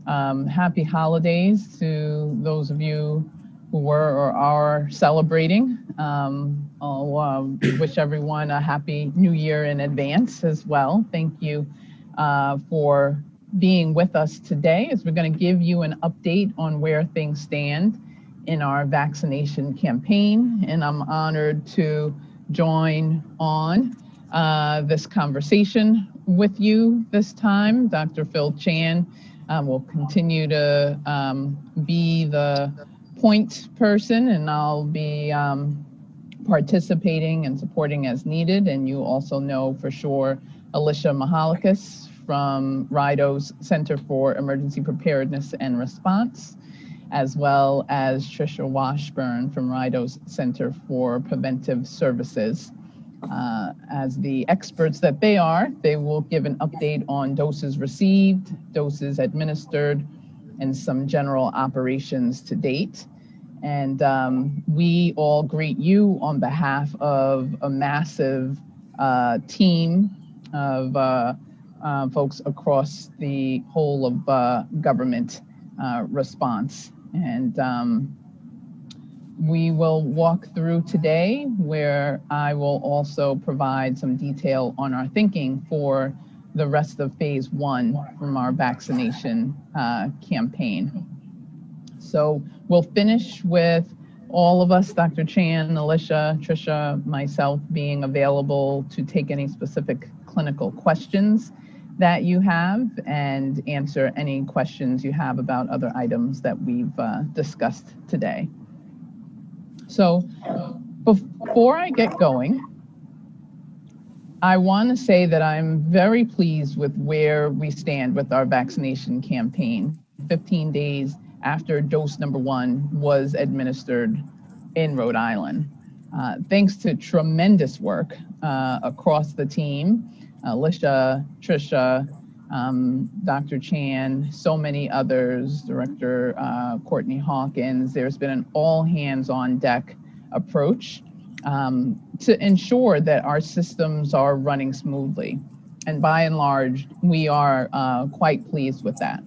Happy holidays to those of you who were or are celebrating. I'll wish everyone a happy new year in advance as well. Thank you for being with us today as we're going to give you an update on where things stand in our vaccination campaign. And I'm honored to join on this conversation with you this time. Dr. Phil Chan will continue to be the point person, and I'll be participating and supporting as needed. And you also know for sure Alicia Mahalakas from RIDOH's Center for Emergency Preparedness and Response, as well as Trisha Washburn from RIDOH's Center for Preventive Services. As the experts that they are, they will give an update on doses received, doses administered, and some general operations to date. And we all greet you on behalf of a massive team of folks across the whole of government response. And we will walk through today where I will also provide some detail on our thinking for the rest of phase 1 from our vaccination campaign. So we'll finish with all of us, Dr. Chan, Alicia, Trisha, myself, being available to take any specific clinical questions that you have and answer any questions you have about other items that we've discussed today. So before I get going, I want to say that I'm very pleased with where we stand with our vaccination campaign 15 days after dose number 1 was administered in Rhode Island. Thanks to tremendous work across the team, Alicia, Trisha, Dr. Chan, so many others, Director Courtney Hawkins. There's been an all hands on deck approach to ensure that our systems are running smoothly. And by and large, we are quite pleased with that.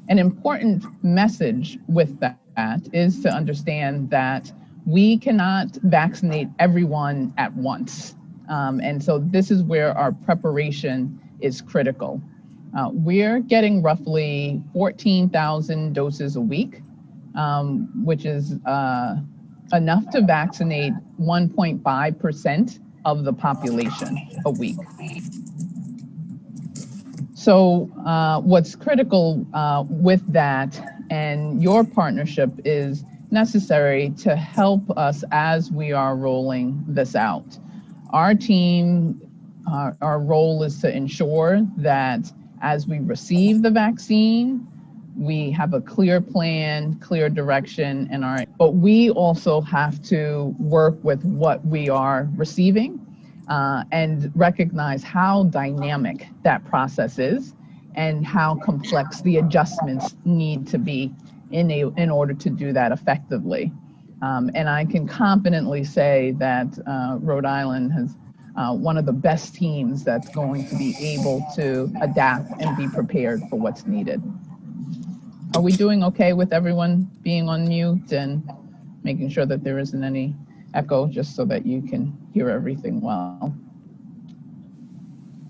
An important message with that is to understand that we cannot vaccinate everyone at once. And so this is where our preparation is critical. We're getting roughly 14,000 doses a week, which is enough to vaccinate 1.5% of the population a week. So what's critical with that and your partnership is necessary to help us as we are rolling this out. Our team, our role is to ensure that as we receive the vaccine, we have a clear plan, clear direction, but we also have to work with what we are receiving and recognize how dynamic that process is and how complex the adjustments need to be in order to do that effectively. And I can confidently say that Rhode Island has one of the best teams that's going to be able to adapt and be prepared for what's needed. Are we doing okay with everyone being on mute and making sure that there isn't any echo, just so that you can hear everything well?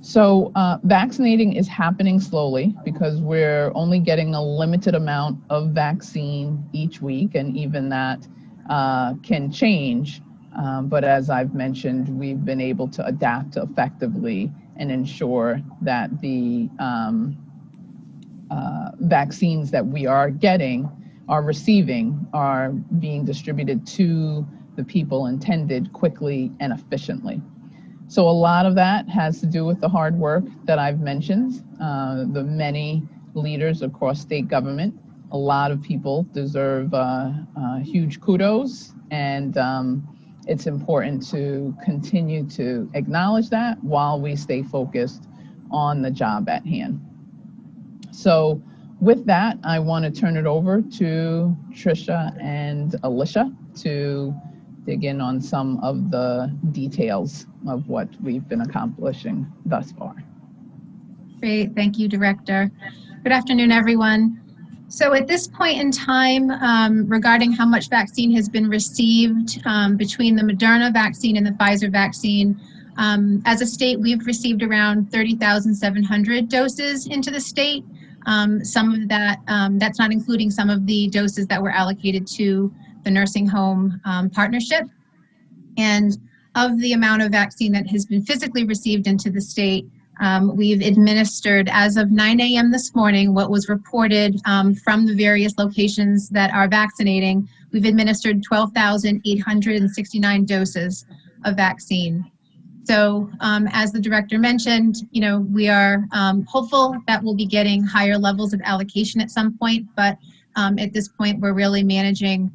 So vaccinating is happening slowly because we're only getting a limited amount of vaccine each week, and even that can change. But as I've mentioned, we've been able to adapt effectively and ensure that the vaccines that we are receiving are being distributed to the people intended quickly and efficiently. So a lot of that has to do with the hard work that I've mentioned, the many leaders across state government. A lot of people deserve huge kudos, and it's important to continue to acknowledge that while we stay focused on the job at hand. So with that, I want to turn it over to Trisha and Alicia to dig in on some of the details of what we've been accomplishing thus far. Great, thank you, Director. Good afternoon, everyone. So at this point in time, regarding how much vaccine has been received between the Moderna vaccine and the Pfizer vaccine, as a state, we've received around 30,700 doses into the state. Some of that, that's not including some of the doses that were allocated to the nursing home partnership. And of the amount of vaccine that has been physically received into the state, we've administered, as of 9 a.m. this morning, what was reported from the various locations that are vaccinating. We've administered 12,869 doses of vaccine. So as the director mentioned, we are hopeful that we'll be getting higher levels of allocation at some point, but at this point, we're really managing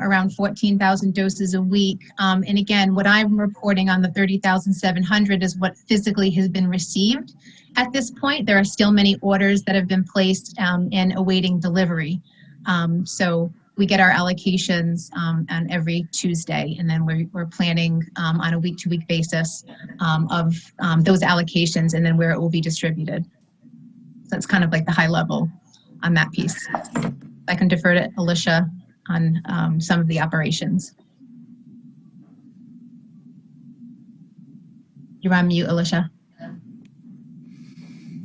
around 14,000 doses a week. And again, what I'm reporting on the 30,700 is what physically has been received. At this point, there are still many orders that have been placed and awaiting delivery. So we get our allocations on every Tuesday, and then we're planning on a week-to-week basis of those allocations and then where it will be distributed. So that's kind of like the high level on that piece. I can defer to Alicia on some of the operations. You're on mute, Alicia.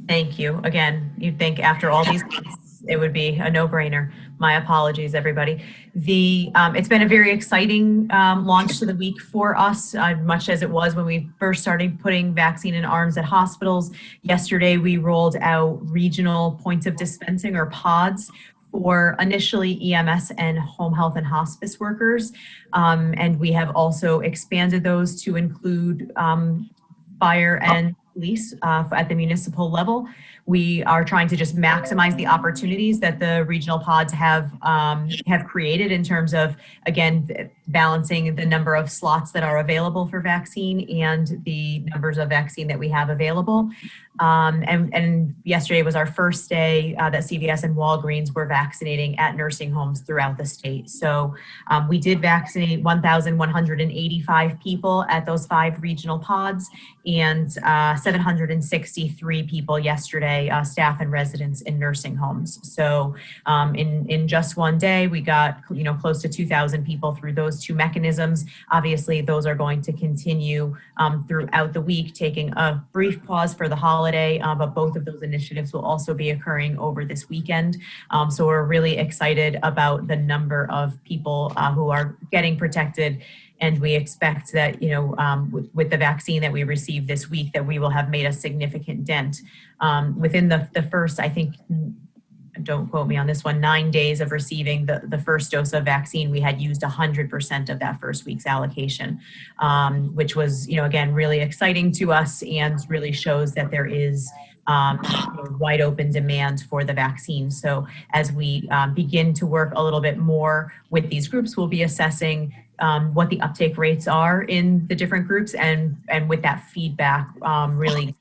Thank you. Again, you'd think after all these months, it would be a no-brainer. My apologies, everybody. It's been a very exciting launch to the week for us, much as it was when we first started putting vaccine in arms at hospitals. Yesterday, we rolled out regional points of dispensing, or pods, for initially EMS and home health and hospice workers. And we have also expanded those to include fire and police at the municipal level. We are trying to just maximize the opportunities that the regional pods have created in terms of, again, balancing the number of slots that are available for vaccine and the numbers of vaccine that we have available. And yesterday was our first day that CVS and Walgreens were vaccinating at nursing homes throughout the state. So we did vaccinate 1,185 people at those 5 regional pods, and 763 people yesterday, staff and residents in nursing homes. So in just one day, we got close to 2,000 people through those 2 mechanisms. Obviously, those are going to continue throughout the week, taking a brief pause for the holiday, but both of those initiatives will also be occurring over this weekend. So we're really excited about the number of people who are getting protected. And we expect that, with the vaccine that we received this week, that we will have made a significant dent. Within the first, I think, don't quote me on this one, 9 days of receiving the first dose of vaccine, we had used 100% of that first week's allocation, which was, again, really exciting to us and really shows that there is wide open demand for the vaccine. So as we begin to work a little bit more with these groups, we'll be assessing what the uptake rates are in the different groups, and with that feedback, really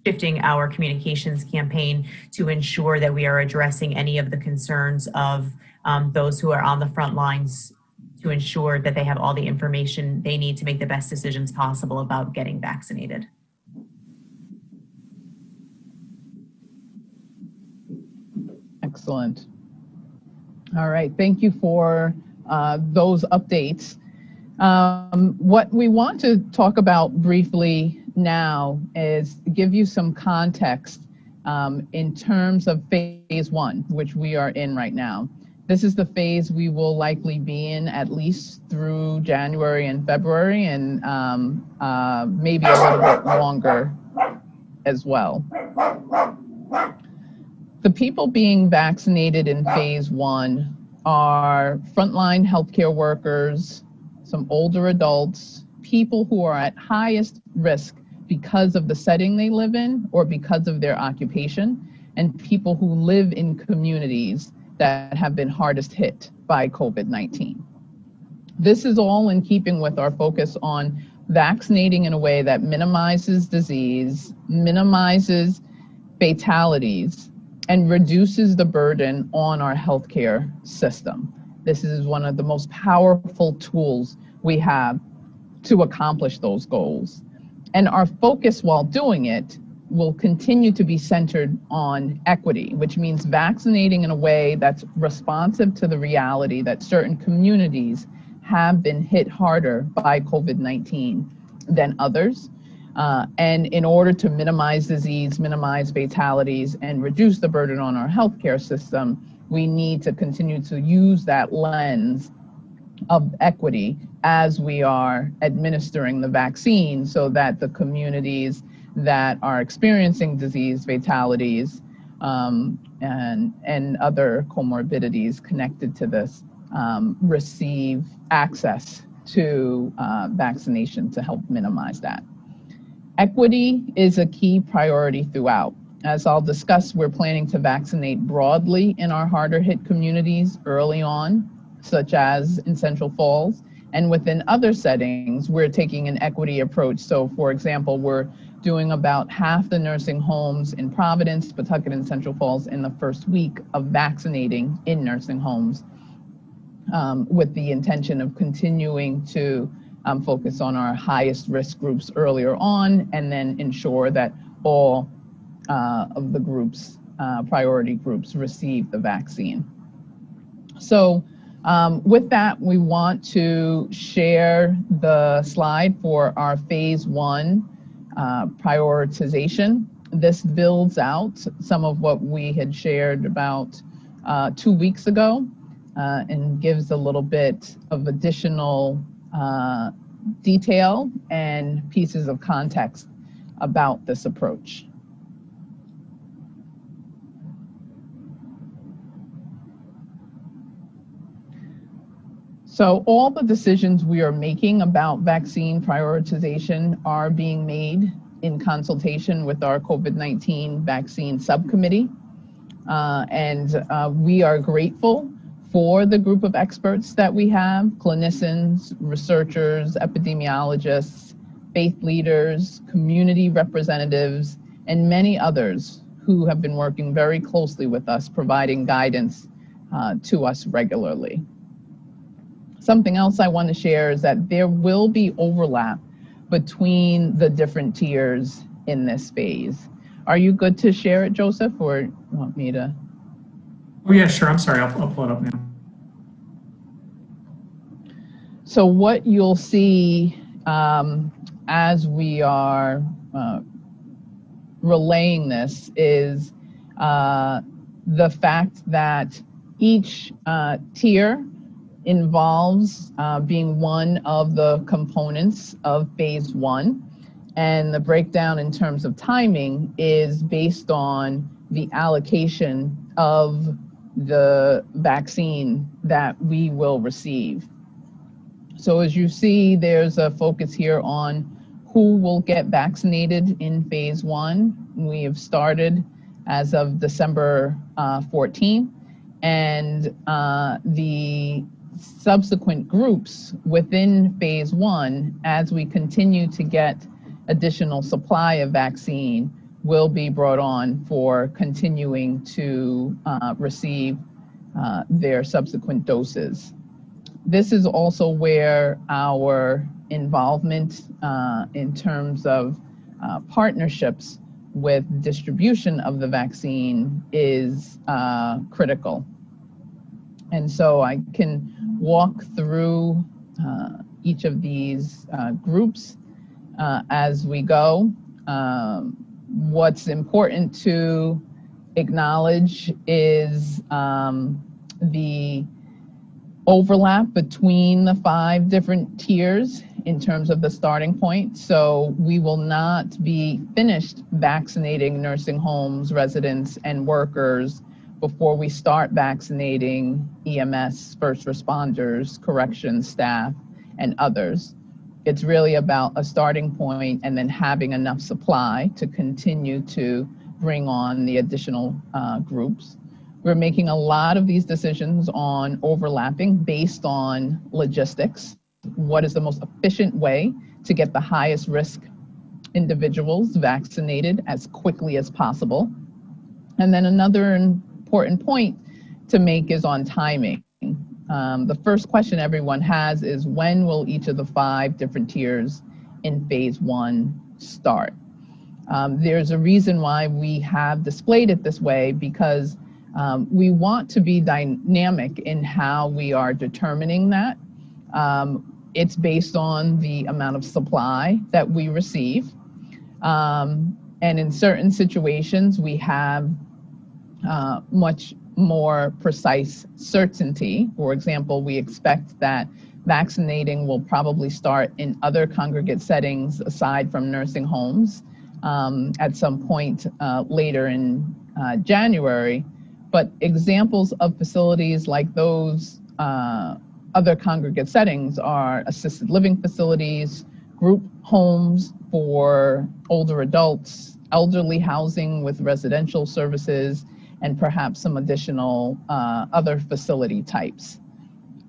shifting our communications campaign to ensure that we are addressing any of the concerns of those who are on the front lines, to ensure that they have all the information they need to make the best decisions possible about getting vaccinated. Excellent. All right, thank you for those updates. What we want to talk about briefly now is give you some context in terms of phase 1, which we are in right now. This is the phase we will likely be in at least through January and February, and maybe a little bit longer as well. The people being vaccinated in phase 1 are frontline healthcare workers, some older adults, people who are at highest risk because of the setting they live in or because of their occupation, and people who live in communities that have been hardest hit by COVID-19. This is all in keeping with our focus on vaccinating in a way that minimizes disease, minimizes fatalities, and reduces the burden on our healthcare system. This is one of the most powerful tools we have to accomplish those goals. And our focus while doing it will continue to be centered on equity, which means vaccinating in a way that's responsive to the reality that certain communities have been hit harder by COVID-19 than others. And in order to minimize disease, minimize fatalities, and reduce the burden on our healthcare system, we need to continue to use that lens of equity as we are administering the vaccine, so that the communities that are experiencing disease fatalities and other comorbidities connected to this receive access to vaccination to help minimize that. Equity is a key priority throughout. As I'll discuss, we're planning to vaccinate broadly in our harder hit communities early on, such as in Central Falls, and within other settings, we're taking an equity approach. So for example, we're doing about half the nursing homes in Providence, Pawtucket, and Central Falls in the first week of vaccinating in nursing homes, with the intention of continuing to focus on our highest risk groups earlier on, and then ensure that all of the groups, priority groups, receive the vaccine. So with that, we want to share the slide for our phase 1 prioritization. This builds out some of what we had shared about 2 weeks ago and gives a little bit of additional detail and pieces of context about this approach. So all the decisions we are making about vaccine prioritization are being made in consultation with our COVID-19 vaccine subcommittee. We are grateful for the group of experts that we have: clinicians, researchers, epidemiologists, faith leaders, community representatives, and many others who have been working very closely with us, providing guidance to us regularly. Something else I want to share is that there will be overlap between the different tiers in this phase. Are you good to share it, Joseph, or you want me to? Oh yeah, sure. I'm sorry. I'll pull it up now. So what you'll see as we are relaying this is the fact that each tier involves being one of the components of phase 1, and the breakdown in terms of timing is based on the allocation of the vaccine that we will receive. So as you see, there's a focus here on who will get vaccinated in phase 1. We have started as of December 14th, and the subsequent groups within phase 1, as we continue to get additional supply of vaccine, will be brought on for continuing to receive their subsequent doses. This is also where our involvement in terms of partnerships with distribution of the vaccine is critical. And so I can walk through each of these groups as we go. What's important to acknowledge is the overlap between the 5 different tiers in terms of the starting point. So we will not be finished vaccinating nursing homes, residents, and workers before we start vaccinating EMS, first responders, corrections staff, and others. It's really about a starting point and then having enough supply to continue to bring on the additional groups. We're making a lot of these decisions on overlapping based on logistics. What is the most efficient way to get the highest risk individuals vaccinated as quickly as possible? And then another important point to make is on timing. The first question everyone has is, when will each of the 5 different tiers in phase 1 start? There's a reason why we have displayed it this way, because we want to be dynamic in how we are determining that. It's based on the amount of supply that we receive. And in certain situations, we have much more precise certainty. For example, we expect that vaccinating will probably start in other congregate settings aside from nursing homes at some point later in January. But examples of facilities like those other congregate settings are assisted living facilities, group homes for older adults, elderly housing with residential services, and perhaps some additional other facility types.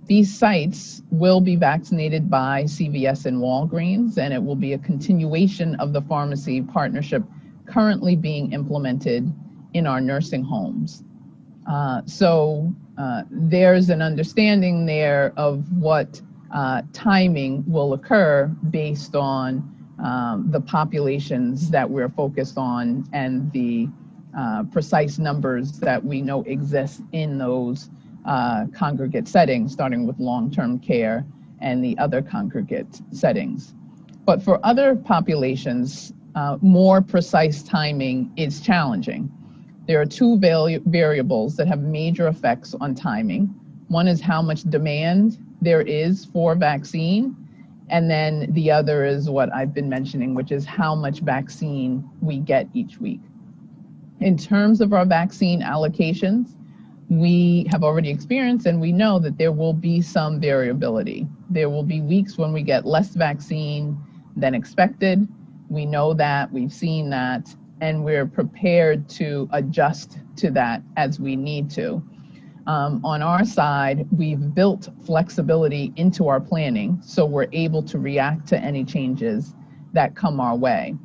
These sites will be vaccinated by CVS and Walgreens, and it will be a continuation of the pharmacy partnership currently being implemented in our nursing homes. So there's an understanding there of what timing will occur based on the populations that we're focused on and the precise numbers that we know exist in those congregate settings, starting with long-term care and the other congregate settings. But for other populations, more precise timing is challenging. There are two variables that have major effects on timing. One is how much demand there is for vaccine, and then the other is what I've been mentioning, which is how much vaccine we get each week. In terms of our vaccine allocations, we have already experienced and we know that there will be some variability. There will be weeks when we get less vaccine than expected. We know that, we've seen that, and we're prepared to adjust to that as we need to. On our side, we've built flexibility into our planning, so we're able to react to any changes that come our way.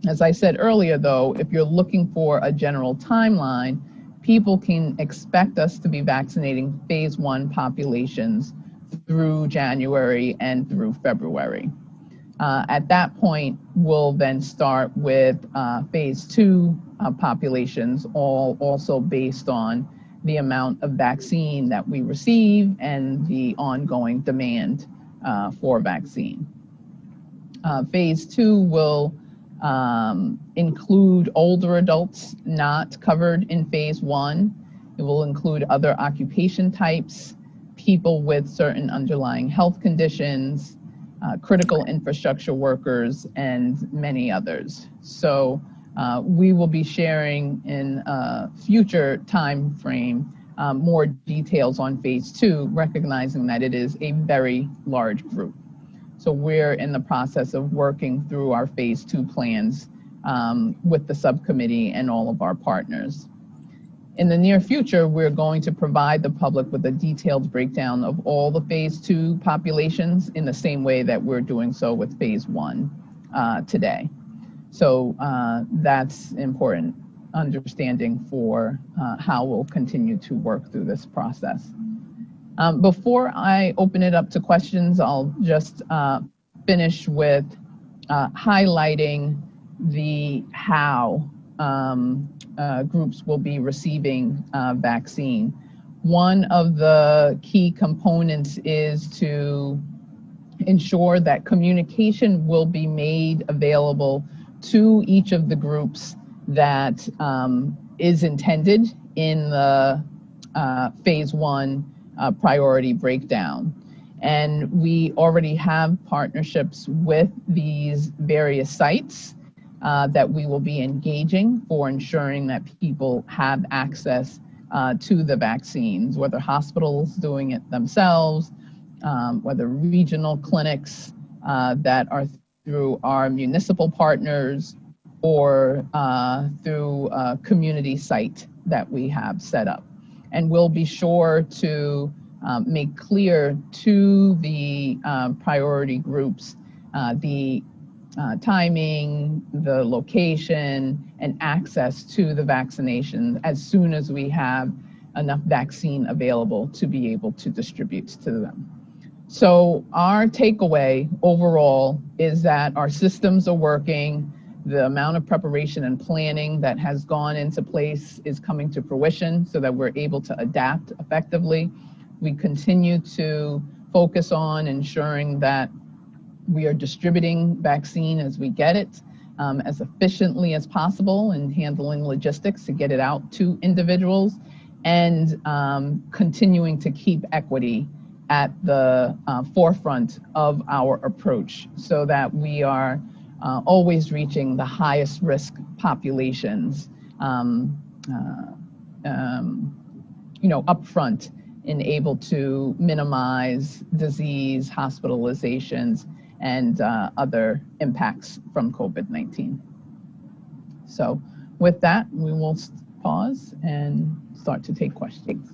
As I said earlier, though, if you're looking for a general timeline, people can expect us to be vaccinating phase 1 populations through January and through February. At that point, we'll then start with phase 2 populations, all also based on the amount of vaccine that we receive and the ongoing demand for vaccine. Phase 2 will include older adults not covered in phase 1. It will include other occupation types, people with certain underlying health conditions, critical infrastructure workers, and many others. So we will be sharing in a future time frame more details on phase 2, recognizing that it is a very large group. So we're in the process of working through our phase 2 plans with the subcommittee and all of our partners. In the near future, we're going to provide the public with a detailed breakdown of all the phase 2 populations in the same way that we're doing so with phase 1 today. So that's important understanding for how we'll continue to work through this process. Before I open it up to questions, I'll just finish with highlighting the how groups will be receiving vaccine. One of the key components is to ensure that communication will be made available to each of the groups that is intended in the phase 1 priority breakdown. And we already have partnerships with these various sites that we will be engaging for ensuring that people have access to the vaccines, whether hospitals doing it themselves, whether regional clinics that are through our municipal partners, or through a community site that we have set up. And we'll be sure to make clear to the priority groups the timing, the location, and access to the vaccination as soon as we have enough vaccine available to be able to distribute to them. So our takeaway overall is that our systems are working, the amount of preparation and planning that has gone into place is coming to fruition so that we're able to adapt effectively. We continue to focus on ensuring that we are distributing vaccine as we get it, as efficiently as possible, and handling logistics to get it out to individuals, and continuing to keep equity at the forefront of our approach so that we are always reaching the highest risk populations, upfront, and able to minimize disease, hospitalizations, and other impacts from COVID-19. So with that, we will pause and start to take questions.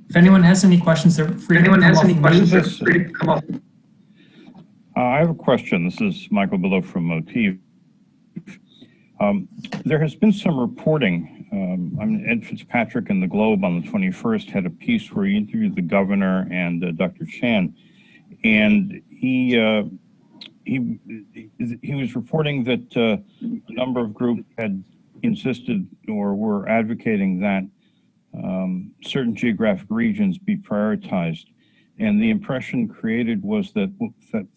If anyone has any questions, they're free to come up. I have a question. This is Michael Below from Motif. There has been some reporting. Ed Fitzpatrick in the Globe on the 21st had a piece where he interviewed the governor and Dr. Chan, and he was reporting that a number of groups had insisted or were advocating that certain geographic regions be prioritized. And the impression created was that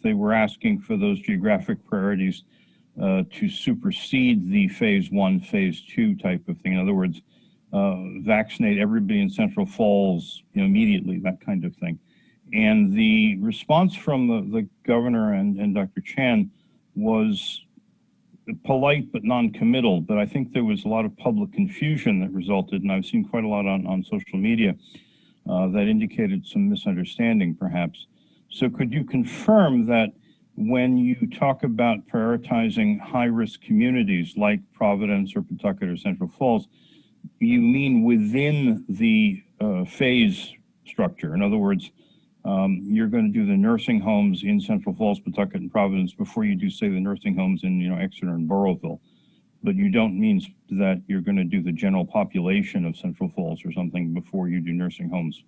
they were asking for those geographic priorities to supersede the phase 1, phase 2 type of thing. In other words, vaccinate everybody in Central Falls immediately, that kind of thing. And the response from the governor and Dr. Chan was polite but non-committal, but I think there was a lot of public confusion that resulted, and I've seen quite a lot on social media that indicated some misunderstanding perhaps. So could you confirm that when you talk about prioritizing high-risk communities like Providence or Pawtucket or Central Falls, you mean within the phase structure? In other words, you're going to do the nursing homes in Central Falls, Pawtucket, and Providence before you do, say, the nursing homes in Exeter and Burrowville. But you don't mean that you're going to do the general population of Central Falls or something before you do nursing homes.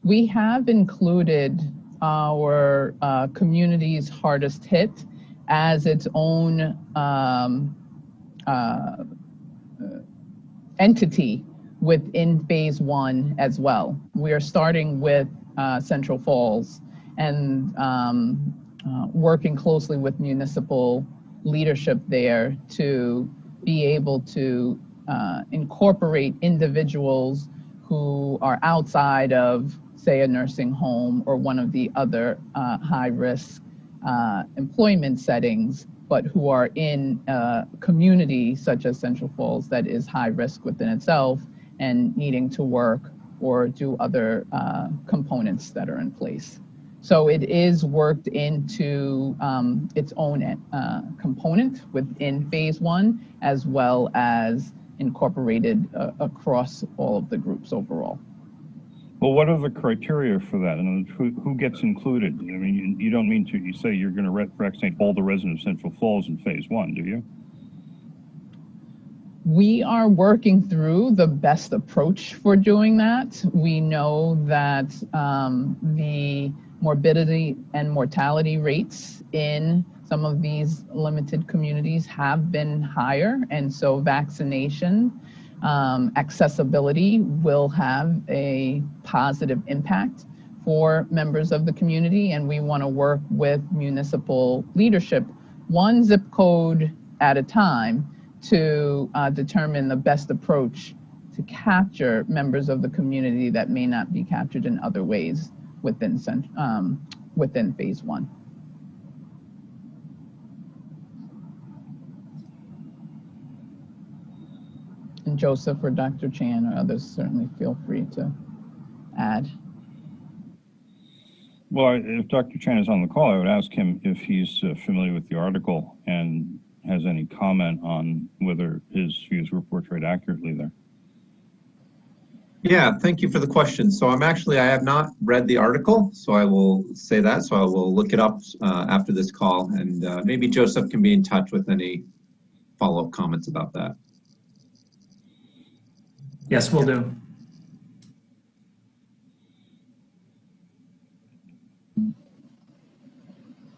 We have included our communities hardest hit as its own entity within phase 1 as well. We are starting with Central Falls and working closely with municipal leadership there to be able to incorporate individuals who are outside of, say, a nursing home or one of the other high-risk employment settings, but who are in a community such as Central Falls that is high risk within itself and needing to work or do other components that are in place. So it is worked into its own component within phase 1, as well as incorporated across all of the groups overall. Well, what are the criteria for that? And who gets included? I mean, you don't mean to, you say you're going to vaccinate all the residents of Central Falls in phase 1, do you? We are working through the best approach for doing that. We know that the morbidity and mortality rates in some of these limited communities have been higher, and so vaccination accessibility will have a positive impact for members of the community, and we want to work with municipal leadership, one zip code at a time, to determine the best approach to capture members of the community that may not be captured in other ways within phase 1. And Joseph or Dr. Chan or others certainly feel free to add. Well, if Dr. Chan is on the call, I would ask him if he's familiar with the article and has any comment on whether his views were portrayed accurately there. Yeah, thank you for the question. So I have not read the article, so I will say that. So I will look it up after this call, and maybe Joseph can be in touch with any follow-up comments about that. Yes, we'll do.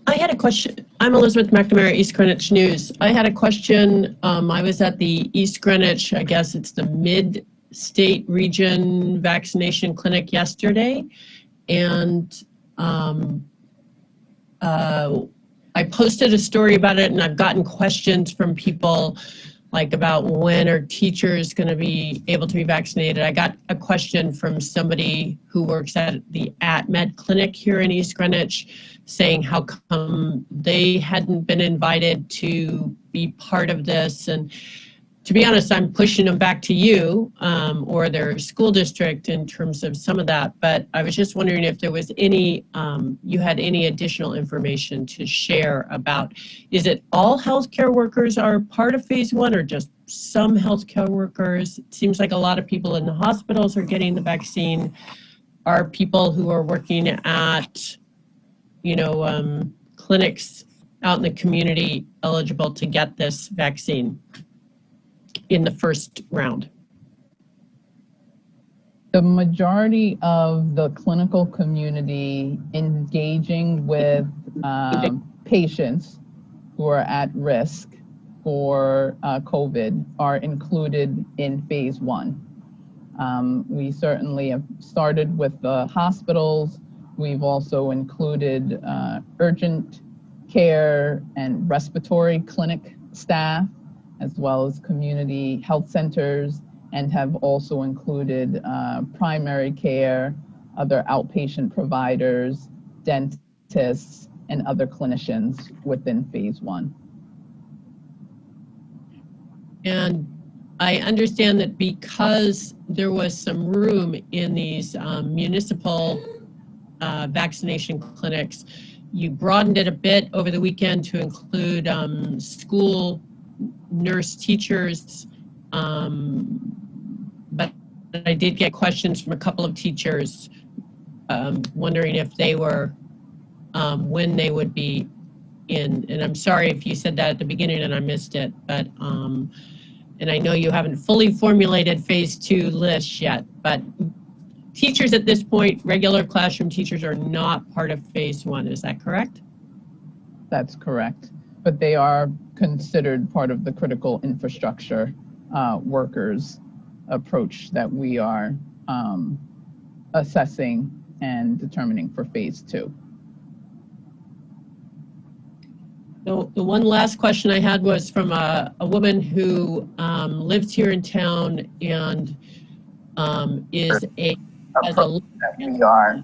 I had a question. I'm Elizabeth McNamara, East Greenwich News. I had a question. I was at the East Greenwich, I guess it's the Mid-State Region Vaccination Clinic yesterday. And I posted a story about it, and I've gotten questions from people like about when are teachers going to be able to be vaccinated. I got a question from somebody who works at the AtMed clinic here in East Greenwich saying how come they hadn't been invited to be part of this. And to be honest, I'm pushing them back to you or their school district in terms of some of that. But I was just wondering if there was any, you had any additional information to share about, is it all healthcare workers are part of phase 1 or just some healthcare workers? It seems like a lot of people in the hospitals are getting the vaccine. Are people who are working at, clinics out in the community eligible to get this vaccine in the first round? The majority of the clinical community engaging with patients who are at risk for COVID are included in phase 1. We certainly have started with the hospitals. We've also included urgent care and respiratory clinic staff, as well as community health centers, and have also included primary care, other outpatient providers, dentists, and other clinicians within phase 1. And I understand that because there was some room in these municipal vaccination clinics, you broadened it a bit over the weekend to include school nurse teachers, but I did get questions from a couple of teachers wondering if they were, when they would be in, and I'm sorry if you said that at the beginning and I missed it, but, and I know you haven't fully formulated phase 2 lists yet, but teachers at this point, regular classroom teachers, are not part of phase 1, is that correct? That's correct, but they are considered part of the critical infrastructure workers approach that we are assessing and determining for phase 2. The one last question I had was from a woman who lives here in town and is a we are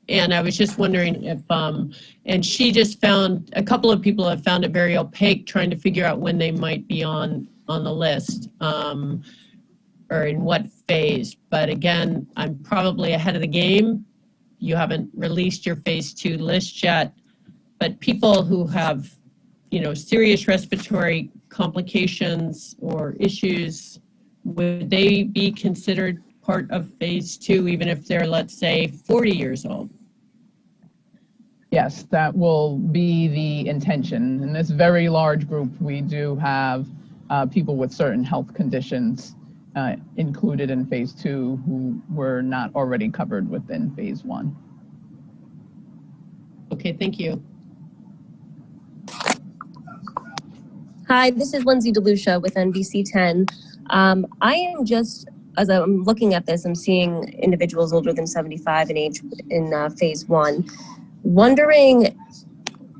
and I was just wondering if and she just found, a couple of people have found it very opaque trying to figure out when they might be on the list or in what phase. But again, I'm probably ahead of the game. You haven't released your phase 2 list yet, but people who have, serious respiratory complications or issues, would they be considered part of phase 2, even if they're, let's say, 40 years old? Yes, that will be the intention. In this very large group, we do have people with certain health conditions included in phase 2 who were not already covered within phase 1. Okay, thank you. Hi, this is Lindsay DeLucia with NBC 10. I am just, as I'm looking at this, I'm seeing individuals older than 75 in age in phase 1, wondering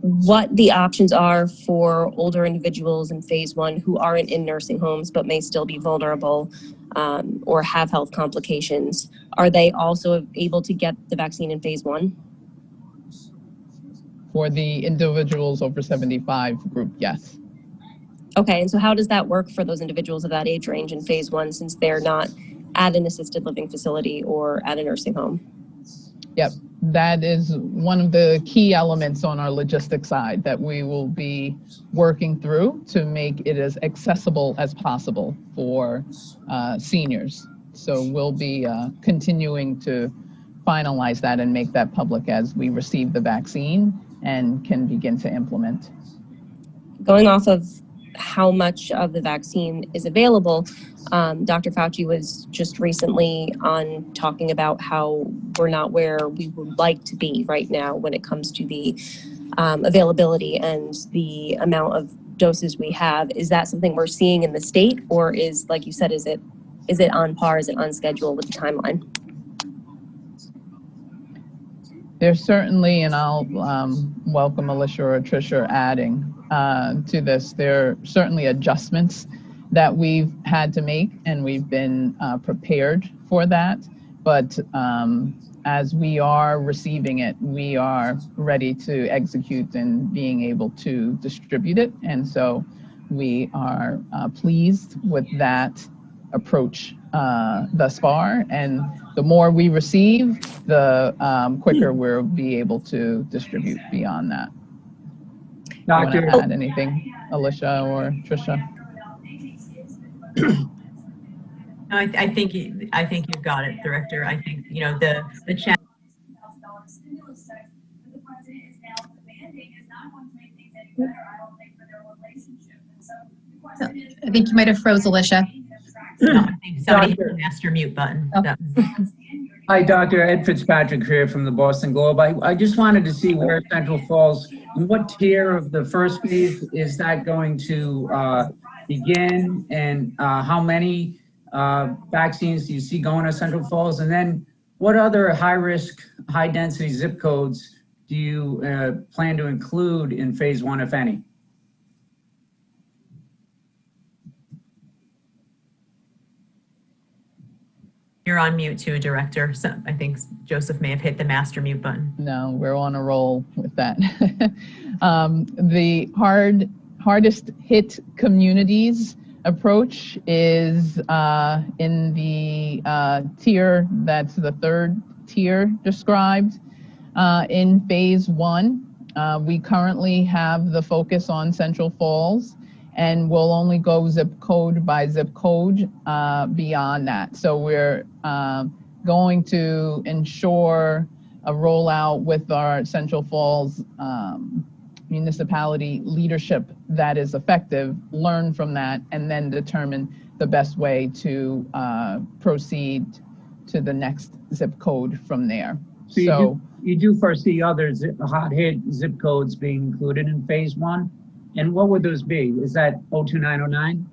what the options are for older individuals in phase 1 who aren't in nursing homes but may still be vulnerable or have health complications. Are they also able to get the vaccine in phase 1? For the individuals over 75 group, yes. Okay, and so how does that work for those individuals of that age range in phase 1 since they're not at an assisted living facility or at a nursing home? Yep. that is one of the key elements on our logistics side that we will be working through to make it as accessible as possible for seniors. So we'll be continuing to finalize that and make that public as we receive the vaccine and can begin to implement. Going off of how much of the vaccine is available, Dr. Fauci was just recently on talking about how we're not where we would like to be right now when it comes to the availability and the amount of doses we have. Is that something we're seeing in the state, or is, like you said, is it on par, is it on schedule with the timeline? There's certainly, and I'll welcome Alicia or Tricia adding to this, there are certainly adjustments that we've had to make, and we've been prepared for that. But as we are receiving it, we are ready to execute and being able to distribute it. And so we are pleased with that approach thus far. And the more we receive, the quicker we'll be able to distribute beyond that. Doctor, want to add anything, Alicia or Tricia? No, I think you've got it, Director. I think, you know, the chat. I think you might have froze Alicia. No, I think somebody hit the master mute button. Oh. No. Hi, Dr. Ed Fitzpatrick here from the Boston Globe. I just wanted to see where Central Falls, in what tier of the first phase is that going to begin, and how many vaccines do you see going to Central Falls? And then what other high-risk, high-density zip codes do you plan to include in phase one, if any? You're on mute too, Director. So I think Joseph may have hit the master mute button. No, we're on a roll with that. The hardest hit communities approach is in the tier, that's the third tier described in phase one. We currently have the focus on Central Falls, and we'll only go zip code by zip code beyond that. So we're going to ensure a rollout with our Central Falls municipality leadership that is effective, learn from that, and then determine the best way to proceed to the next zip code from there. So you do foresee other hot hit zip codes being included in phase one? And what would those be? Is that 02909?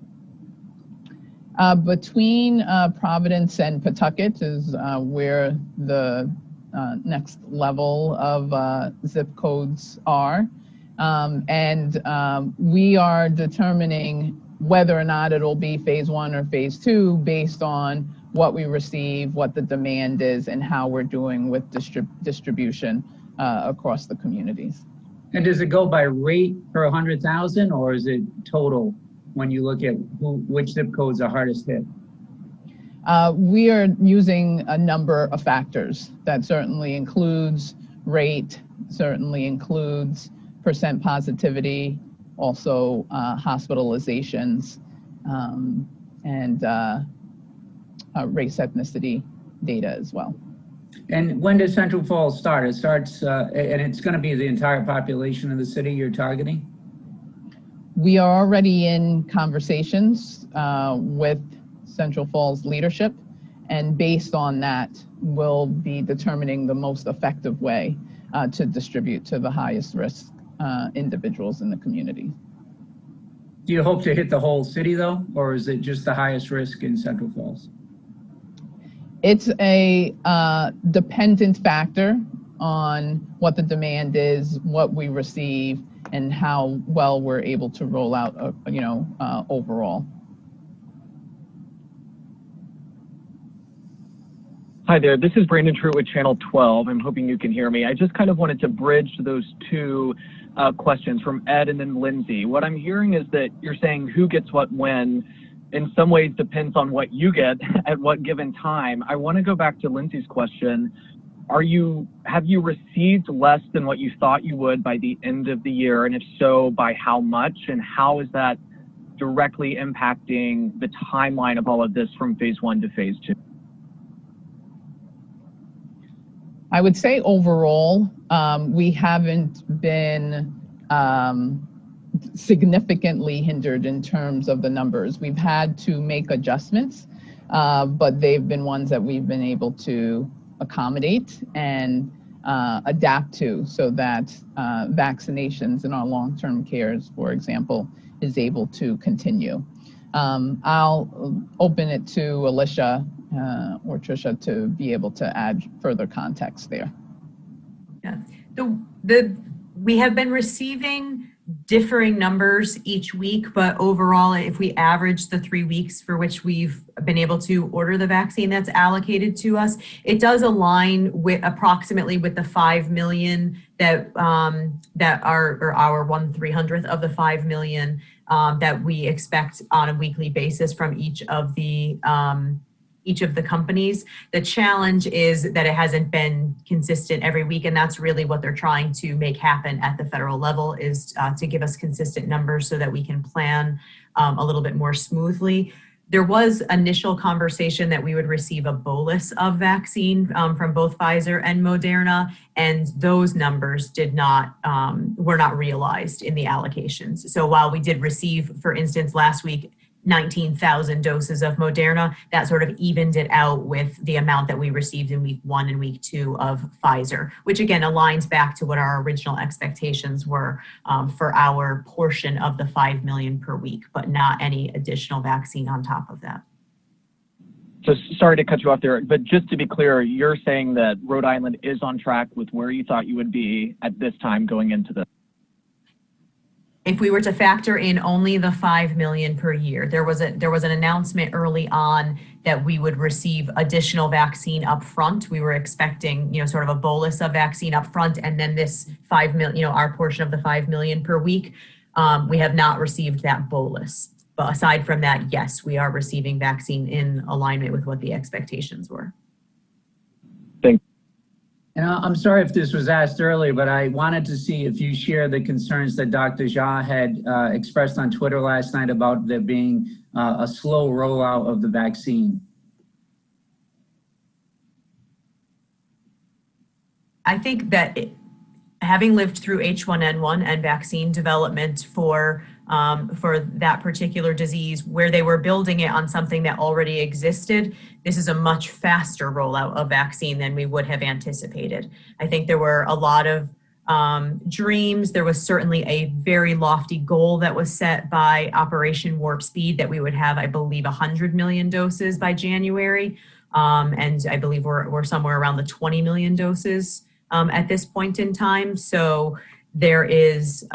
Between Providence and Pawtucket is where the next level of zip codes are. We are determining whether or not it'll be phase one or phase two based on what we receive, what the demand is, and how we're doing with distribution across the communities. And does it go by rate per 100,000, or is it total when you look at which zip codes are hardest hit? We are using a number of factors. That certainly includes rate, certainly includes percent positivity, also hospitalizations, and race ethnicity data as well. And when does Central Falls start? It starts, and it's going to be the entire population of the city you're targeting? We are already in conversations with Central Falls leadership, and based on that, we'll be determining the most effective way to distribute to the highest risk individuals in the community. Do you hope to hit the whole city though, or is it just the highest risk in Central Falls? It's a dependent factor on what the demand is, what we receive, and how well we're able to roll out, overall. Hi there, this is Brandon Truitt with Channel 12. I'm hoping you can hear me. I just kind of wanted to bridge those two questions from Ed and then Lindsay. What I'm hearing is that you're saying who gets what when, in some ways depends on what you get at what given time. I want to go back to Lindsay's question. have you received less than what you thought you would by the end of the year? And if so, by how much? And how is that directly impacting the timeline of all of this from phase 1 to phase 2? I would say overall, we haven't been significantly hindered in terms of the numbers. We've had to make adjustments, but they've been ones that we've been able to accommodate and adapt to, so that vaccinations in our long-term cares, for example, is able to continue. I'll open it to Alicia or Tricia to be able to add further context there. Yeah, we have been receiving differing numbers each week, but overall, if we average the 3 weeks for which we've been able to order the vaccine that's allocated to us, it does align with approximately with the 5 million that are, or our 1/300th of the 5 million that we expect on a weekly basis from each of the companies. The challenge is that it hasn't been consistent every week, and that's really what they're trying to make happen at the federal level, is to give us consistent numbers so that we can plan a little bit more smoothly. There was initial conversation that we would receive a bolus of vaccine from both Pfizer and Moderna, and those numbers were not realized in the allocations. So while we did receive, for instance, last week, 19,000 doses of Moderna, that sort of evened it out with the amount that we received in week 1 and week 2 of Pfizer, which again aligns back to what our original expectations were for our portion of the 5 million per week, but not any additional vaccine on top of that. So sorry to cut you off there, but just to be clear, you're saying that Rhode Island is on track with where you thought you would be at this time going into this? If we were to factor in only the 5 million per year, there was an announcement early on that we would receive additional vaccine up front. We were expecting, sort of a bolus of vaccine up front, and then this 5 million, our portion of the 5 million per week. We have not received that bolus. But aside from that, yes, we are receiving vaccine in alignment with what the expectations were. Thank you. And I'm sorry if this was asked earlier, but I wanted to see if you share the concerns that Dr. Jha had expressed on Twitter last night about there being a slow rollout of the vaccine. I think that having lived through H1N1 and vaccine development for that particular disease, where they were building it on something that already existed, this is a much faster rollout of vaccine than we would have anticipated. I think there were a lot of dreams. There was certainly a very lofty goal that was set by Operation Warp Speed that we would have, I believe, 100 million doses by January. And I believe we're somewhere around the 20 million doses at this point in time. So there is,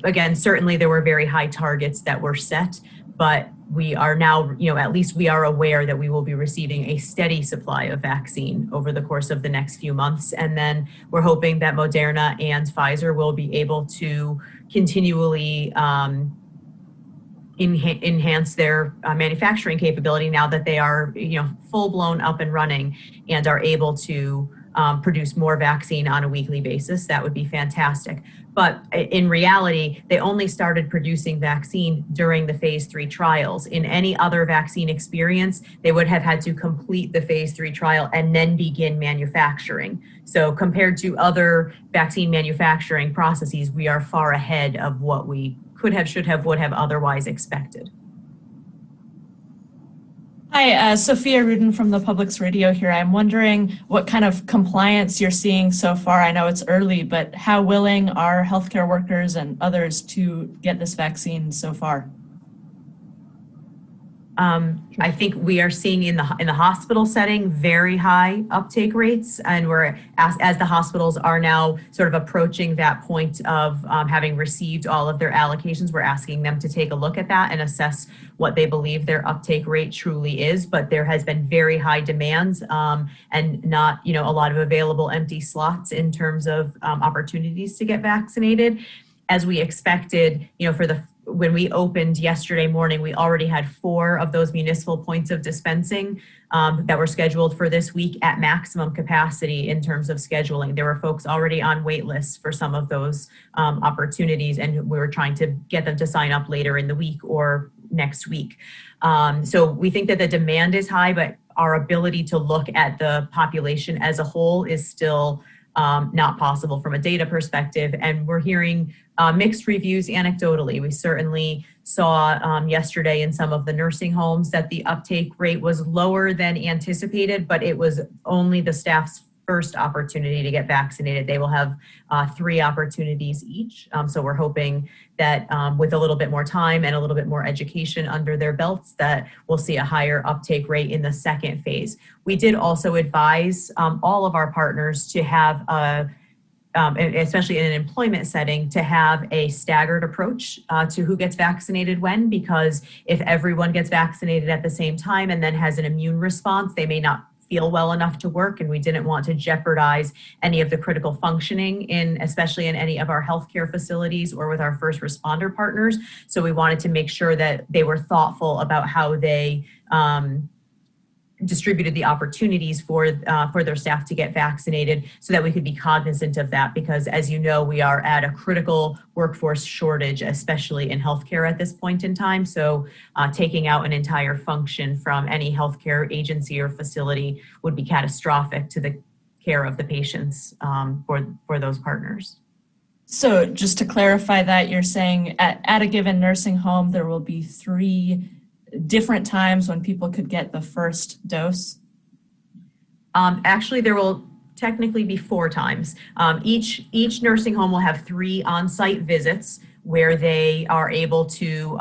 again, certainly there were very high targets that were set, but we are now, at least we are aware that we will be receiving a steady supply of vaccine over the course of the next few months. And then we're hoping that Moderna and Pfizer will be able to continually enhance their manufacturing capability now that they are, full blown up and running and are able to produce more vaccine on a weekly basis. That would be fantastic. But in reality, they only started producing vaccine during the phase 3 trials. In any other vaccine experience, they would have had to complete the phase 3 trial and then begin manufacturing. So compared to other vaccine manufacturing processes, we are far ahead of what we could have, should have, would have otherwise expected. Hi, Sofia Rudin from the Public's Radio here. I'm wondering what kind of compliance you're seeing so far. I know it's early, but how willing are healthcare workers and others to get this vaccine so far? I think we are seeing in the hospital setting very high uptake rates, and we're as the hospitals are now sort of approaching that point of having received all of their allocations, we're asking them to take a look at that and assess what they believe their uptake rate truly is. But there has been very high demands and not a lot of available empty slots in terms of opportunities to get vaccinated. As we expected, for the when we opened yesterday morning, we already had 4 of those municipal points of dispensing that were scheduled for this week at maximum capacity in terms of scheduling. There were folks already on wait lists for some of those opportunities, and we were trying to get them to sign up later in the week or next week. So we think that the demand is high, but our ability to look at the population as a whole is still not possible from a data perspective. And we're hearing mixed reviews anecdotally. We certainly saw yesterday in some of the nursing homes that the uptake rate was lower than anticipated, but it was only the staff's first opportunity to get vaccinated. They will have 3 opportunities each. So we're hoping that with a little bit more time and a little bit more education under their belts, that we'll see a higher uptake rate in the second phase. We did also advise all of our partners to have especially in an employment setting, to have a staggered approach to who gets vaccinated when, because if everyone gets vaccinated at the same time and then has an immune response, they may not feel well enough to work, and we didn't want to jeopardize any of the critical functioning especially in any of our healthcare facilities or with our first responder partners. So we wanted to make sure that they were thoughtful about how they distributed the opportunities for their staff to get vaccinated, so that we could be cognizant of that, because as you know, we are at a critical workforce shortage, especially in healthcare at this point in time. So taking out an entire function from any healthcare agency or facility would be catastrophic to the care of the patients for those partners. So just to clarify that, you're saying at a given nursing home, there will be 3 different times when people could get the first dose? Actually, there will technically be 4 times. Each nursing home will have 3 on-site visits where they are able to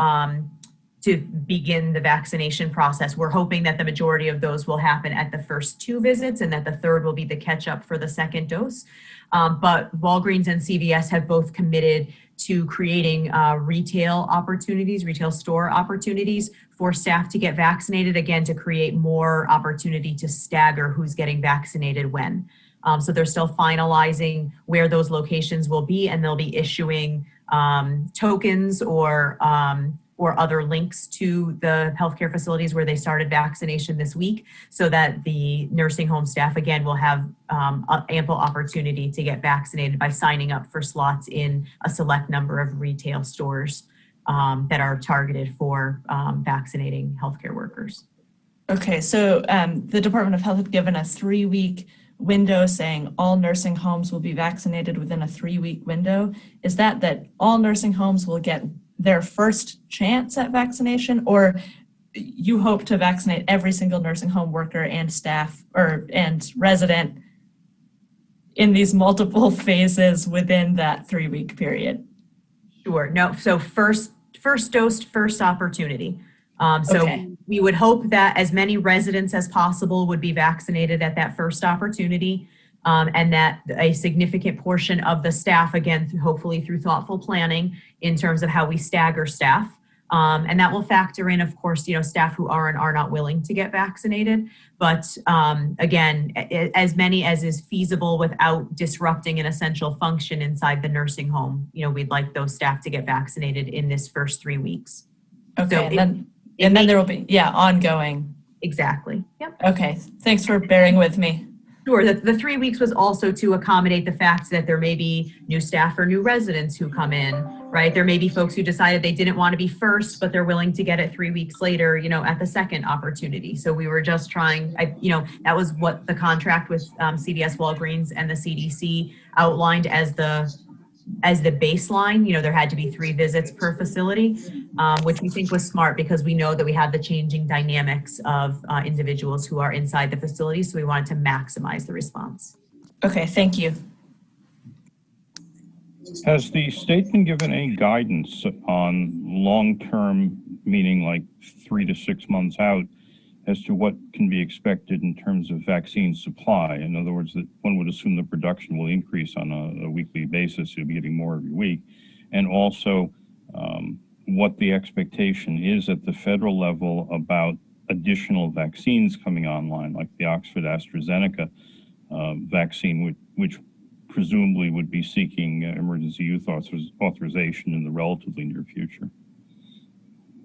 begin the vaccination process. We're hoping that the majority of those will happen at the first 2 visits, and that the third will be the catch-up for the second dose. But Walgreens and CVS have both committed to creating retail store opportunities for staff to get vaccinated, again, to create more opportunity to stagger who's getting vaccinated when. So they're still finalizing where those locations will be, and they'll be issuing tokens or other links to the healthcare facilities where they started vaccination this week, so that the nursing home staff, again, will have ample opportunity to get vaccinated by signing up for slots in a select number of retail stores that are targeted for vaccinating healthcare workers. Okay, so the Department of Health had given a 3-week window saying all nursing homes will be vaccinated within a 3-week window. Is that all nursing homes will get their first chance at vaccination, or you hope to vaccinate every single nursing home worker and staff and resident in these multiple phases within that 3-week period? Sure. No. So first dose, first opportunity. Okay. We would hope that as many residents as possible would be vaccinated at that first opportunity. And that a significant portion of the staff, again, hopefully through thoughtful planning in terms of how we stagger staff. And that will factor in, of course, staff who are and are not willing to get vaccinated. But again, as many as is feasible without disrupting an essential function inside the nursing home. We'd like those staff to get vaccinated in this first 3 weeks. Okay, so and then there will be, ongoing. Exactly. Yep. Okay, thanks for bearing with me. Sure. The 3 weeks was also to accommodate the fact that there may be new staff or new residents who come in, right? There may be folks who decided they didn't want to be first, but they're willing to get it 3 weeks later, at the second opportunity. So we were just trying, that was what the contract with CVS, Walgreens, and the CDC outlined as the baseline. There had to be 3 visits per facility, which we think was smart because we know that we have the changing dynamics of individuals who are inside the facility. So we wanted to maximize the response. Okay, thank you. Has the state been given any guidance on long-term, meaning like 3 to 6 months out, as to what can be expected in terms of vaccine supply? In other words, that one would assume the production will increase on a weekly basis. You'll be getting more every week. And also what the expectation is at the federal level about additional vaccines coming online, like the Oxford AstraZeneca vaccine, which presumably would be seeking emergency use authorization in the relatively near future.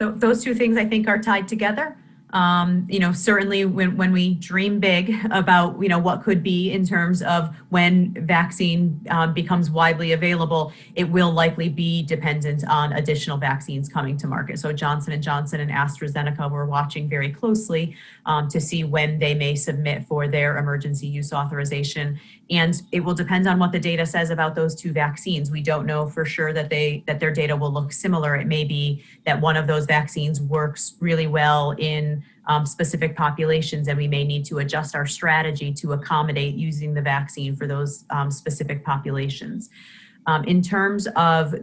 Those two things I think are tied together. Certainly when we dream big about, what could be in terms of when vaccine becomes widely available, it will likely be dependent on additional vaccines coming to market. So Johnson & Johnson and AstraZeneca, we're watching very closely to see when they may submit for their emergency use authorization. And it will depend on what the data says about those two vaccines. We don't know for sure that their data will look similar. It may be that one of those vaccines works really well in specific populations, and we may need to adjust our strategy to accommodate using the vaccine for those specific populations. In terms of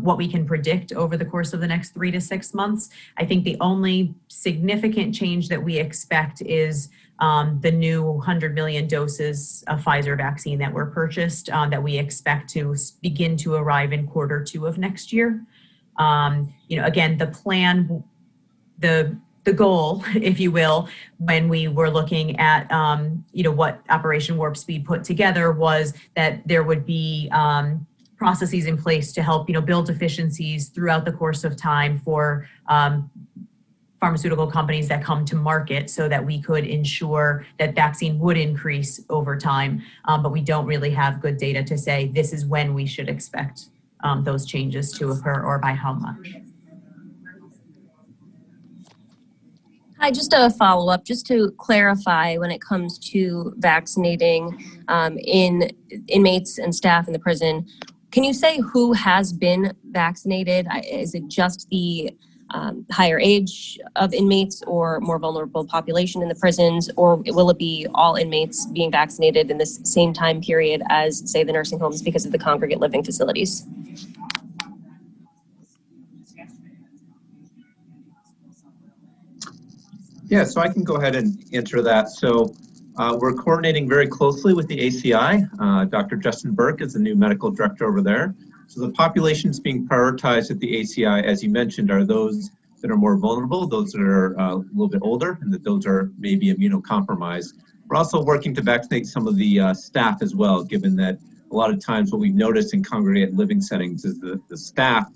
what we can predict over the course of the next 3 to 6 months, I think the only significant change that we expect is the new 100 million doses of Pfizer vaccine that were purchased that we expect to begin to arrive in Q2 of next year. Again, the plan, the goal, if you will, when we were looking at, what Operation Warp Speed put together was that there would be processes in place to help, build efficiencies throughout the course of time for pharmaceutical companies that come to market so that we could ensure that vaccine would increase over time. But we don't really have good data to say this is when we should expect those changes to occur or by how much. Hi, just a follow-up, just to clarify when it comes to vaccinating inmates and staff in the prison. Can you say who has been vaccinated? Is it just the higher age of inmates or more vulnerable population in the prisons, or will it be all inmates being vaccinated in the same time period as, say, the nursing homes because of the congregate living facilities? Yeah, so I can go ahead and answer that. So we're coordinating very closely with the ACI. Dr. Justin Burke is the new medical director over there. So the populations being prioritized at the ACI, as you mentioned, are those that are more vulnerable, those that are a little bit older, and that those are maybe immunocompromised. We're also working to vaccinate some of the staff as well, given that a lot of times what we've noticed in congregate living settings is the staff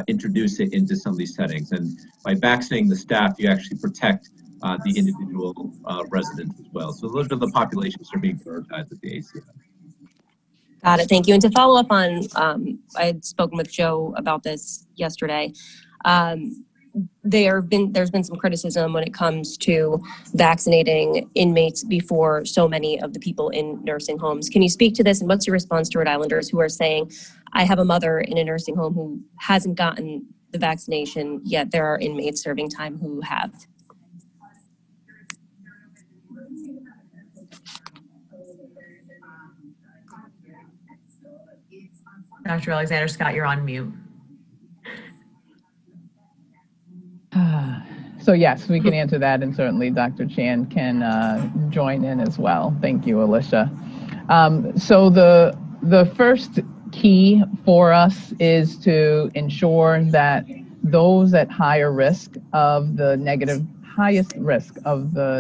introduce it into some of these settings. And by vaccinating the staff, you actually protect the individual residents as well. So those are the populations that are being prioritized at the ACI. Got it, thank you. And to follow up on, I had spoken with Joe about this yesterday. There's been some criticism when it comes to vaccinating inmates before so many of the people in nursing homes. Can you speak to this, and what's your response to Rhode Islanders who are saying, I have a mother in a nursing home who hasn't gotten the vaccination, yet there are inmates serving time who have? Dr. Alexander-Scott, you're on mute. So yes, we can answer that, and certainly Dr. Chan can join in as well. Thank you, Alicia. So the first key for us is to ensure that those at highest risk of the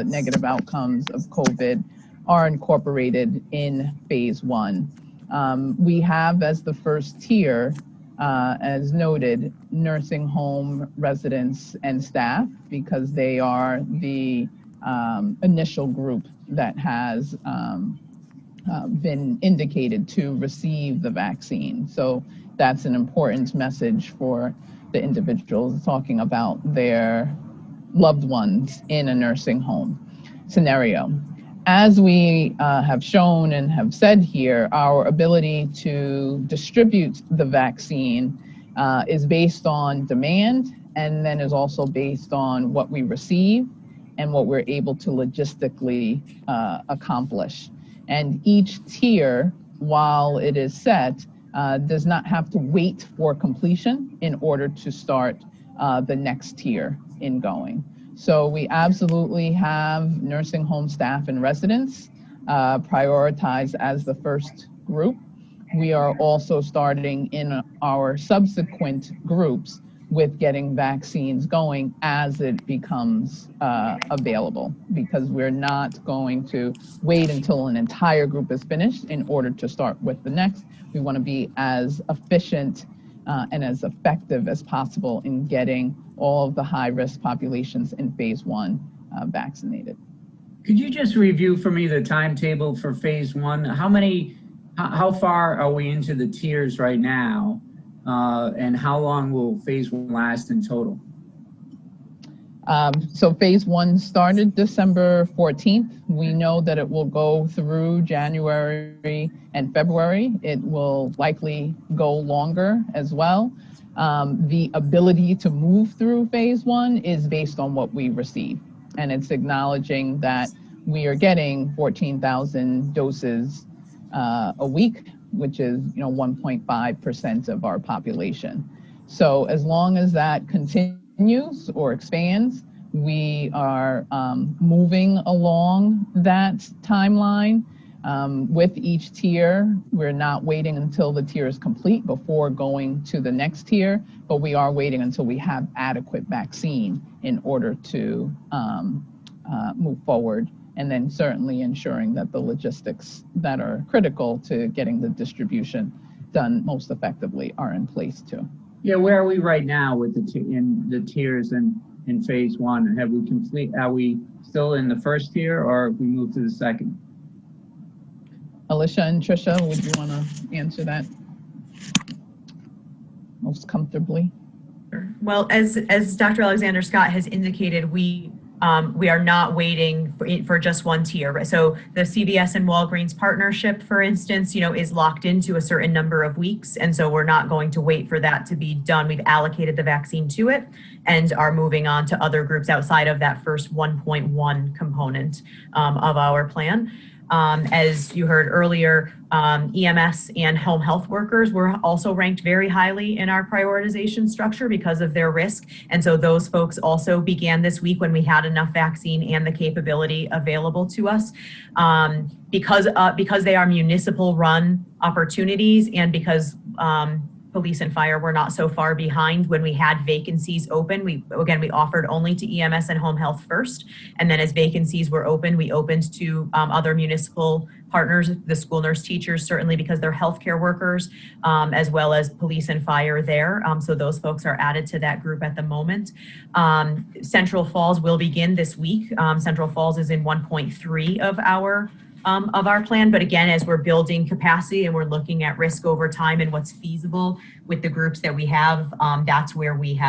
negative outcomes of COVID are incorporated in phase 1. We have as the first tier, as noted, nursing home residents and staff, because they are the initial group that has been indicated to receive the vaccine. So that's an important message for the individuals talking about their loved ones in a nursing home scenario. As we have shown and have said here, our ability to distribute the vaccine is based on demand, and then is also based on what we receive and what we're able to logistically accomplish. And each tier, while it is set, does not have to wait for completion in order to start the next tier in going. So we absolutely have nursing home staff and residents prioritized as the first group. We are also starting in our subsequent groups with getting vaccines going as it becomes available, because we're not going to wait until an entire group is finished in order to start with the next. We want to be as efficient and as effective as possible in getting all of the high-risk populations in phase 1 vaccinated. Could you just review for me the timetable for phase 1? How far are we into the tiers right now? And how long will phase 1 last in total? So phase 1 started December 14th. We know that it will go through January and February. It will likely go longer as well. The ability to move through phase 1 is based on what we receive. And it's acknowledging that we are getting 14,000 doses a week, which is 1.5% of our population. So as long as that continues or expands, we are moving along that timeline. With each tier, we're not waiting until the tier is complete before going to the next tier, but we are waiting until we have adequate vaccine in order to move forward, and then certainly ensuring that the logistics that are critical to getting the distribution done most effectively are in place too. Yeah, where are we right now with the tiers in phase 1? Are we still in the first tier, or have we moved to the second? Alicia and Tricia, would you want to answer that most comfortably? Well, as Dr. Alexander-Scott has indicated, we are not waiting for just one tier, right? So the CVS and Walgreens partnership, for instance, is locked into a certain number of weeks. And so we're not going to wait for that to be done. We've allocated the vaccine to it and are moving on to other groups outside of that first 1.1 component of our plan. As you heard earlier, EMS and home health workers were also ranked very highly in our prioritization structure because of their risk. And so those folks also began this week when we had enough vaccine and the capability available to us. Because they are municipal run opportunities, and because police and fire were not so far behind when we had vacancies open. We offered only to EMS and home health first. And then as vacancies were open, we opened to other municipal partners, the school nurse teachers, certainly because they're healthcare workers, as well as police and fire there. So those folks are added to that group at the moment. Central Falls will begin this week. Central Falls is in 1.3 of our plan. But again, as we're building capacity and we're looking at risk over time and what's feasible with the groups that we have, that's where we've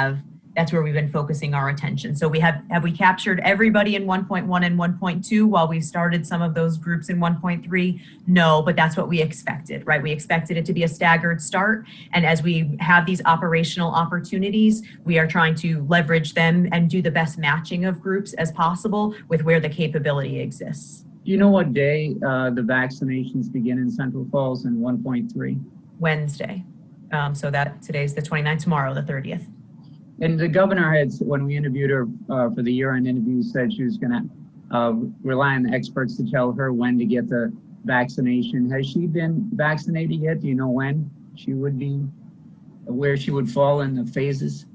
been focusing our attention. So have we captured everybody in 1.1 and 1.2 while we started some of those groups in 1.3? No, but that's what we expected, right? We expected it to be a staggered start. And as we have these operational opportunities, we are trying to leverage them and do the best matching of groups as possible with where the capability exists. Do you know what day the vaccinations begin in Central Falls in 1.3? Wednesday. So that today's the 29th, tomorrow, the 30th. And the governor had, when we interviewed her for the year-end interview, said she was going to rely on the experts to tell her when to get the vaccination. Has she been vaccinated yet? Do you know when she would be, where she would fall in the phases?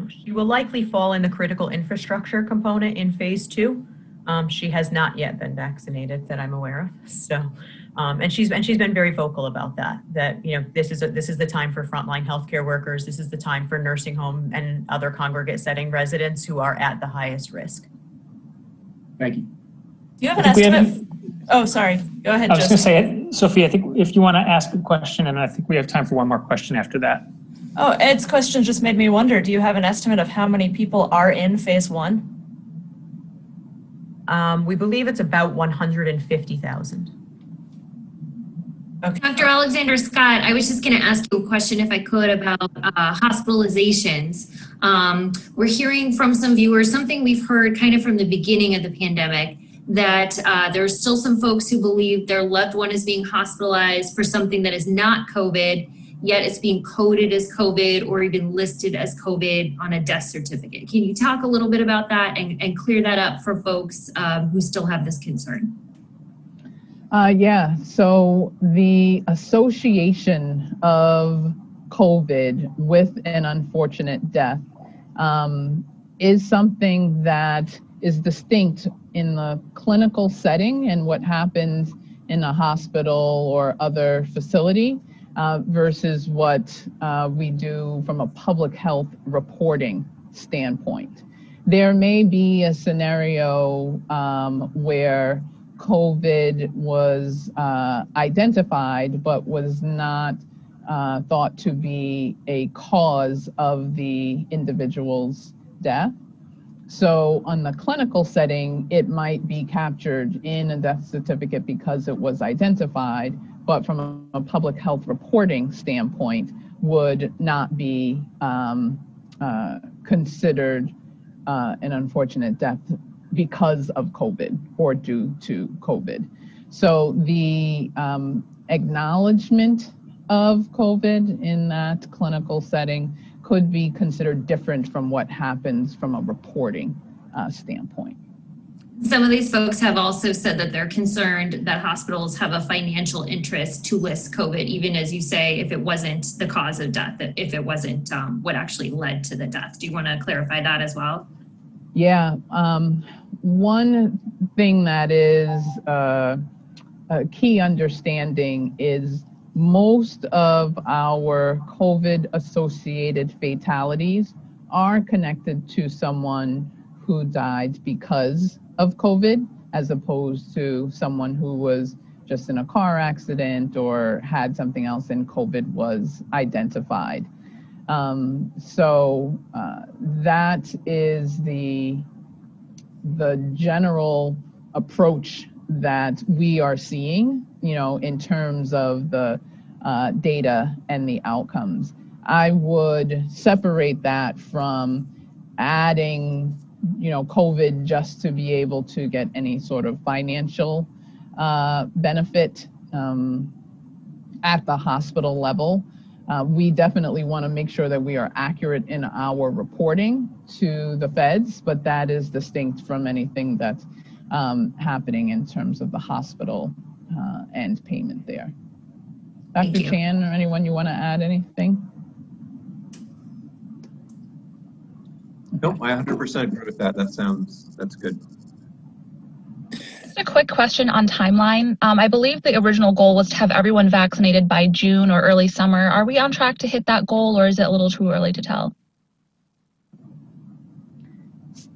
She will likely fall in the critical infrastructure component in phase 2. She has not yet been vaccinated that I'm aware of. So, and she's been very vocal about that this is the time for frontline healthcare workers. This is the time for nursing home and other congregate setting residents who are at the highest risk. Thank you. Do you have an estimate? Oh, sorry. Go ahead, I was Joseph. going to say, Sophia, I think if you want to ask a question, and I think we have time for one more question after that. Oh, Ed's question just made me wonder, do you have an estimate of how many people are in phase 1? We believe it's about 150,000. Okay. Dr. Alexander-Scott, I was just going to ask you a question, if I could, about hospitalizations. We're hearing from some viewers, something we've heard kind of from the beginning of the pandemic, that there's still some folks who believe their loved one is being hospitalized for something that is not COVID, yet it's being coded as COVID or even listed as COVID on a death certificate. Can you talk a little bit about that and clear that up for folks who still have this concern? Yeah, so the association of COVID with an unfortunate death is something that is distinct in the clinical setting and what happens in a hospital or other facility. versus what we do from a public health reporting standpoint. There may be a scenario where COVID was identified but was not thought to be a cause of the individual's death. So on the clinical setting, it might be captured in a death certificate because it was identified, but from a public health reporting standpoint, would not be considered an unfortunate death because of COVID or due to COVID. So the acknowledgement of COVID in that clinical setting could be considered different from what happens from a reporting standpoint. Some of these folks have also said that they're concerned that hospitals have a financial interest to list COVID, even as you say, if it wasn't the cause of death, if it wasn't what actually led to the death. Do you want to clarify that as well? Yeah, one thing that is a key understanding is most of our COVID-associated fatalities are connected to someone who died because of COVID, as opposed to someone who was just in a car accident or had something else and COVID was identified. So that is the general approach that we are seeing, in terms of the data and the outcomes. I would separate that from adding, COVID just to be able to get any sort of financial benefit at the hospital level. We definitely want to make sure that we are accurate in our reporting to the feds, but that is distinct from anything that's happening in terms of the hospital and payment there. Dr. Chan or anyone, you want to add anything? Nope, I 100% agree with that. That's good. Just a quick question on timeline. I believe the original goal was to have everyone vaccinated by June or early summer. Are we on track to hit that goal, or is it a little too early to tell?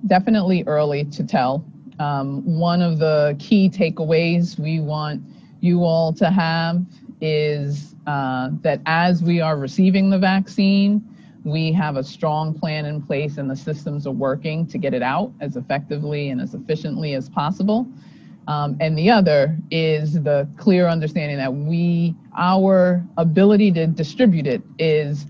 Definitely early to tell. One of the key takeaways we want you all to have is that as we are receiving the vaccine, we have a strong plan in place and the systems are working to get it out as effectively and as efficiently as possible. And the other is the clear understanding that our ability to distribute it is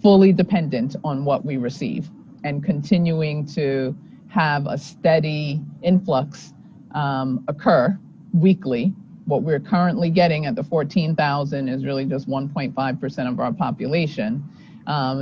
fully dependent on what we receive, and continuing to have a steady influx occur weekly. What we're currently getting at the 14,000 is really just 1.5% of our population.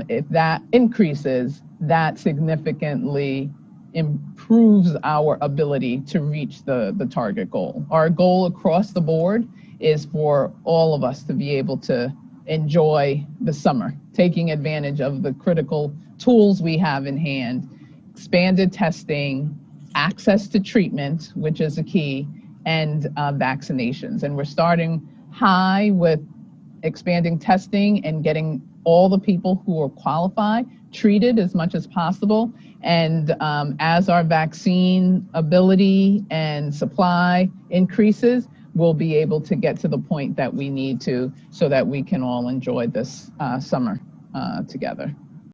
If that increases, that significantly improves our ability to reach the target goal. Our goal across the board is for all of us to be able to enjoy the summer, taking advantage of the critical tools we have in hand, expanded testing, access to treatment, which is a key, and vaccinations. And we're starting high with expanding testing and getting all the people who are qualified treated as much as possible. And as our vaccine ability and supply increases, we'll be able to get to the point that we need to so that we can all enjoy this summer together.